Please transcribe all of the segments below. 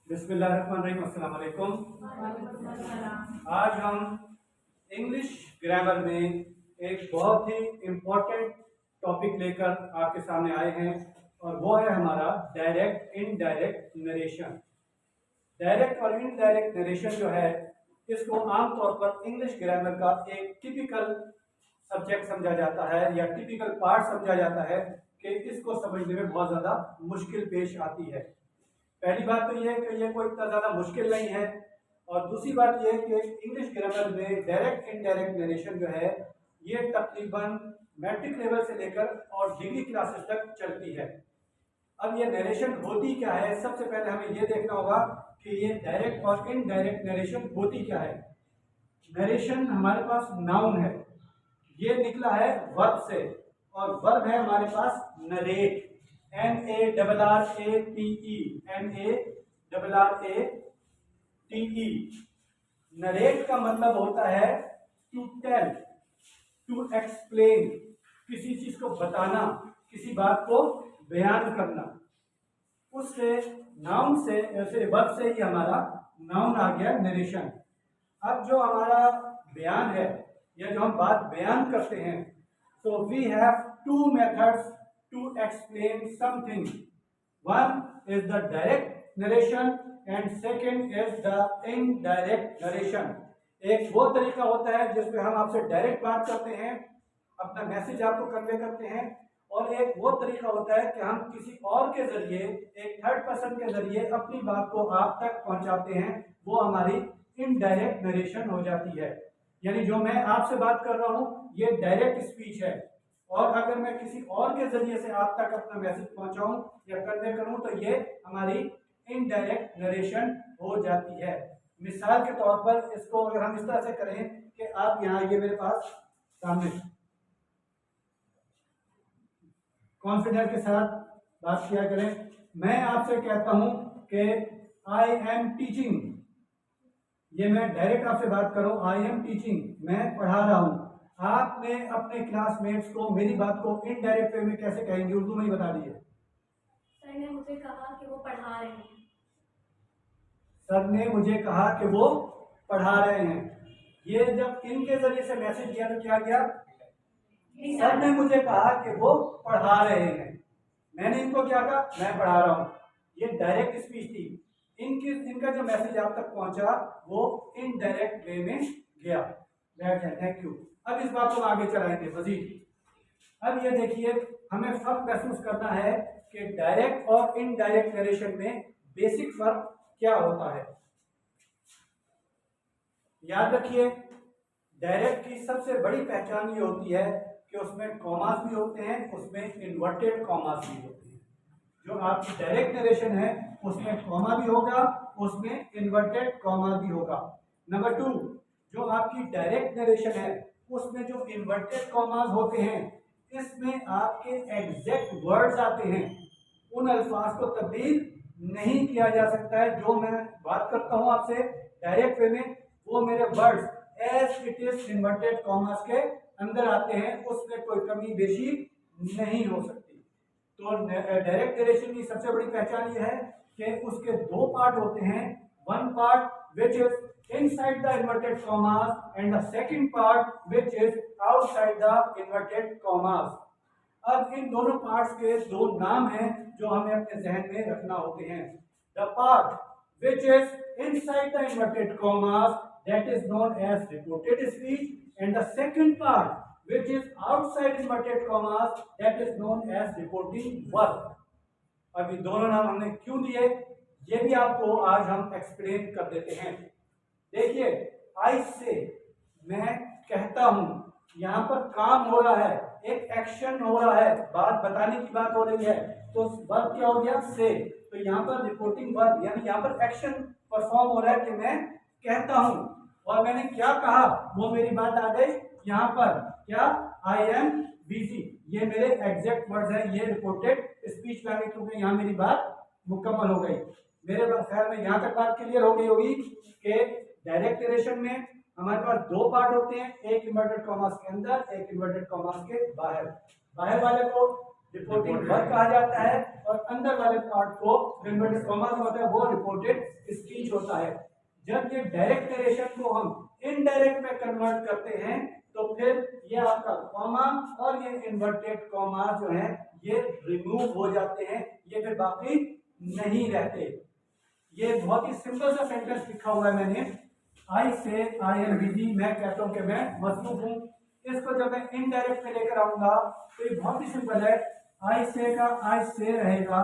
बिस्मिल्लाहिर्रहमानिर्रहीम, अस्सलाम वालेकुम। आज हम इंग्लिश ग्रामर में एक बहुत ही इम्पोर्टेंट टॉपिक लेकर आपके सामने आए हैं और वो है हमारा डायरेक्ट इनडायरेक्ट नरेशन। डायरेक्ट और इनडायरेक्ट नरेशन जो है इसको आमतौर पर इंग्लिश ग्रामर का एक टिपिकल सब्जेक्ट समझा जाता है या टिपिकल पार्ट समझा जाता है कि इसको समझने में बहुत ज़्यादा मुश्किल पेश आती है। पहली बात तो यह है कि ये कोई इतना ज़्यादा मुश्किल नहीं है और दूसरी बात यह है कि इंग्लिश ग्रामर में डायरेक्ट इनडायरेक्ट नरेशन जो है ये तकरीबन मैट्रिक लेवल से लेकर और डिग्री क्लासेस तक चलती है। अब ये नरेशन होती क्या है, सबसे पहले हमें ये देखना होगा कि ये डायरेक्ट और इनडायरेक्ट नरेशन होती क्या है। नरेशन हमारे पास नाउन है, ये निकला है वर्ब से और वर्ब है हमारे पास नरेट, NARRATE। नरेट का मतलब होता है टू टेल, टू एक्सप्लेन, किसी चीज को बताना, किसी बात को बयान करना। उससे नाउन से ऐसे वर्ब से ही हमारा नाउन आ गया नरेशन। अब जो हमारा बयान है या जो हम बात बयान करते हैं, so we have two methods to explain something. One is the direct narration and second is the indirect narration. एक वो तरीका होता है जिसमें हम आपसे डायरेक्ट बात करते हैं, अपना मैसेज आपको कन्वे करते हैं, और एक वो तरीका होता है कि हम किसी और के जरिए, एक थर्ड पर्सन के जरिए अपनी बात को आप तक पहुंचाते हैं। वो हमारी इनडायरेक्ट नरेशन हो जाती है। यानी जो मैं आपसे बात कर रहा हूँ ये डायरेक्ट स्पीच है, और अगर मैं किसी और के जरिए से आप तक अपना मैसेज पहुंचाऊं या कन्वे करूं तो ये हमारी इनडायरेक्ट नरेशन हो जाती है। मिसाल के तौर पर इसको अगर हम इस तरह से करें कि आप यहाँ ये मेरे पास सामने कॉन्फिडेंस के साथ बात किया करें। मैं आपसे कहता हूं कि आई एम टीचिंग, ये मैं डायरेक्ट आपसे बात करूं, आई एम टीचिंग, मैं पढ़ा रहा हूं। आपने अपने क्लासमेट्स को मेरी बात को इनडायरेक्ट वे में कैसे कहेंगे, उर्दू में ही बता दीजिए। सर ने मुझे कहा कि वो पढ़ा रहे हैं। सर ने मुझे कहा कि वो पढ़ा रहे हैं। ये जब इनके जरिए से मैसेज किया तो क्या गया, सर ने मुझे कहा कि वो पढ़ा रहे हैं, मैंने इनको क्या कहा, मैं पढ़ा रहा हूं। ये डायरेक्ट स्पीच थी। इनका जो मैसेज आप तक पहुंचा वो इनडायरेक्ट वे में गया। Thank you. अब इस बात को आगे चलाएंगे मजीद। अब ये देखिए, हमें फर्क महसूस करना है कि डायरेक्ट और इनडायरेक्ट नरेशन में बेसिक फर्क क्या होता है। याद रखिए, डायरेक्ट की सबसे बड़ी पहचान ये होती है कि उसमें कॉमास भी होते हैं, उसमें इन्वर्टेड कॉमास भी होते हैं। जो आपकी डायरेक्ट नरेशन है उसमें कॉमा भी होगा, उसमें इन्वर्टेड कॉमा भी होगा। नंबर 2, जो आपकी डायरेक्ट नरेशन है उसमें जो इन्वर्टेड कॉमास होते हैं इसमें आपके एग्जैक्ट वर्ड्स आते हैं, उन अल्फाज को तब्दील नहीं किया जा सकता है। जो मैं बात करता हूं आपसे डायरेक्ट वे में, वो मेरे words as it is inverted commas के अंदर आते हैं, उसमें कोई कमी बेशी नहीं हो सकती। तो डायरेक्ट नरेशन की सबसे बड़ी पहचान ये है कि उसके दो पार्ट होते हैं, one part which is inside the inverted commas and the second part which is outside the inverted commas. अब इन दोनों पार्ट्स के दो नाम हैं जो हमें अपने जहन में रखना होते हैं। The part which is inside the inverted commas, that is known as reported speech, and the second part which is outside inverted commas, that is known as reporting verb. अब ये दोनों नाम हमने क्यों दिए ये भी आपको आज हम एक्सप्लेन कर देते हैं। देखिए, आई से, मैं कहता हूं, यहाँ पर काम हो रहा है, एक एक्शन हो रहा है, बात बताने की बात हो रही है, तो वर्ब क्या हो गया, से। तो यहाँ पर रिपोर्टिंग वर्ब, यानी यहाँ पर एक्शन परफॉर्म हो रहा है कि मैं कहता हूं और मैंने क्या कहा, वो मेरी बात आ गई यहाँ पर, क्या, आई एम बिजी, ये मेरे एग्जैक्ट वर्ड्स हैं, ये रिपोर्टेड स्पीच में आ गई क्योंकि यहाँ मेरी बात मुकम्मल हो गई। मेरे ख्याल में यहाँ तक बात क्लियर हो गई होगी कि डायरेक्ट नरेशन में हमारे पास दो पार्ट होते हैं, एक इन्वर्टेड कॉमास के अंदर, एक इन्वर्टेड कॉमास के बाहर। बाहर वाले को रिपोर्टिंग वर्ब कहा जाता है, और अंदर वाले पार्ट को जो इन्वर्टेड कॉमा में होता है वो रिपोर्टेड स्पीच होता है। जब ये डायरेक्ट नरेशन को हम इनडायरेक्ट में कन्वर्ट करते हैं तो फिर ये आपका कॉमा और ये इन्वर्टेड कॉमा जो है ये रिमूव हो जाते हैं, ये फिर बाकी नहीं रहते। ये बहुत ही सिंपल सा सेंटेंस लिखा हुआ है मैंने, आई से आई एम बिजी, मैं कहता हूं कि मैं मसरूफ हूं। इसको जब मैं इनडायरेक्ट में लेकर आऊंगा तो ये बहुत ही सिंपल है, आई से का आई से रहेगा,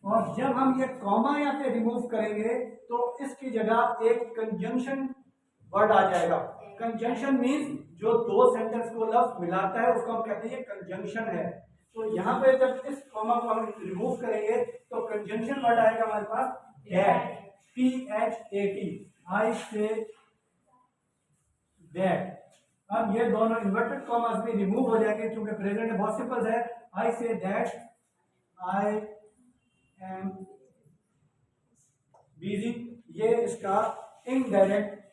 और जब हम ये कॉमा यहाँ पे रिमूव करेंगे तो इसकी जगह एक कंजंक्शन वर्ड आ जाएगा। कंजंक्शन मीन्स जो दो सेंटेंस को लफ्ज मिलाता है उसको हम कहते हैं कंजंक्शन है। तो यहाँ पे जब इस कॉमा को हम रिमूव करेंगे तो कंजंक्शन वर्ड आएगा हमारे पास that, PHAT, I say that. अब ये दोनों इन्वर्टेड कॉमास भी रिमूव हो जाएंगे क्योंकि प्रेजेंट में बहुत सिंपल है, आई say that I am busy, ये इसका इनडायरेक्ट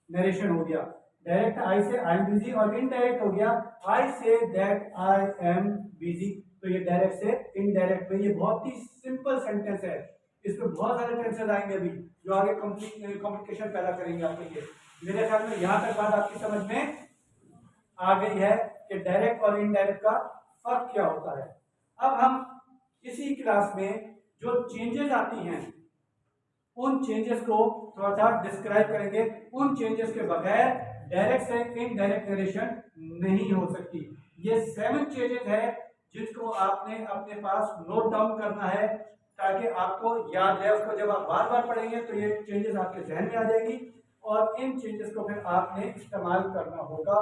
नरेशन हो गया। डायरेक्ट आई से आई एम बिजी और इनडायरेक्ट हो गया आई say that I am busy. तो ये डायरेक्ट से इनडायरेक्ट में, ये बहुत ही सिंपल सेंटेंस है, इसमें बहुत सारे टेंसेस आएंगे अभी जो आगे कॉम्प्लिकेशन पैदा करेंगे आपके लिए। मेरे ख्याल में यहाँ तक बात आपकी समझ में आ गई है कि डायरेक्ट और इनडायरेक्ट का फर्क क्या होता है। अब हम इसी क्लास में जो चेंजेस आती हैं उन चेंजेस को थोड़ा सा डिस्क्राइब करेंगे। उन चेंजेस के बगैर डायरेक्ट से इनडायरेक्ट नरेशन नहीं हो सकती। ये 7 चेंजेस है जिसको आपने अपने पास नोट डाउन करना है ताकि आपको याद रहे। उसको जब आप बार बार पढ़ेंगे तो ये चेंजेस आपके जहन में आ जाएगी और इन चेंजेस को फिर आपने इस्तेमाल करना होगा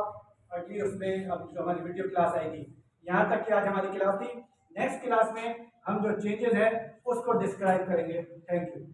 अगली उसमें अब जो हमारी वीडियो क्लास आएगी। यहाँ तक कि आज हमारी क्लास थी। नेक्स्ट क्लास में हम जो चेंजेस है उसको डिस्क्राइब करेंगे। Thank you.